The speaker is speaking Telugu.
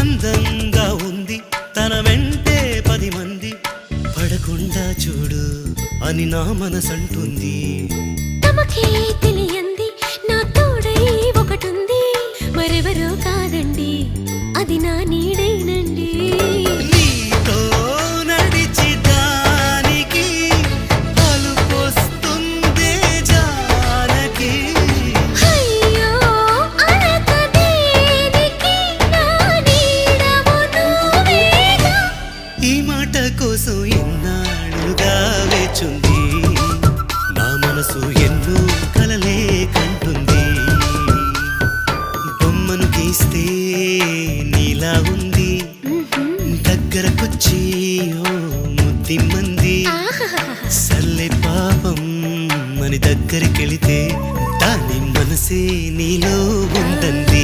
అందంగా ఉంది తన వెంటే 10 మంది పడకుండా చూడు అని నా మనసంటుంది. తమకే తెలియంది నా తోడై ఒకటుంది, మరెవరో కాదండి అది నా నీడైనండి. నీతో నడిచి దానికి అలుపొస్తుందే జానకి. అయ్యో అనక దేనికి నా నీడవు నువ్వేగా. ఈ మాట కోసం ఎన్నాళ్ళుగా వేచుంది నా మనసు ఎన్నో కలలే కంటుంది. బొమ్మను గీస్తే నీలా ఉంది దగ్గరకొచ్చి ఓ ముద్దిమ్మంది. సల్లే పాపం అని దగ్గరికెళితే దాని మనసే నీలో ఉందంది.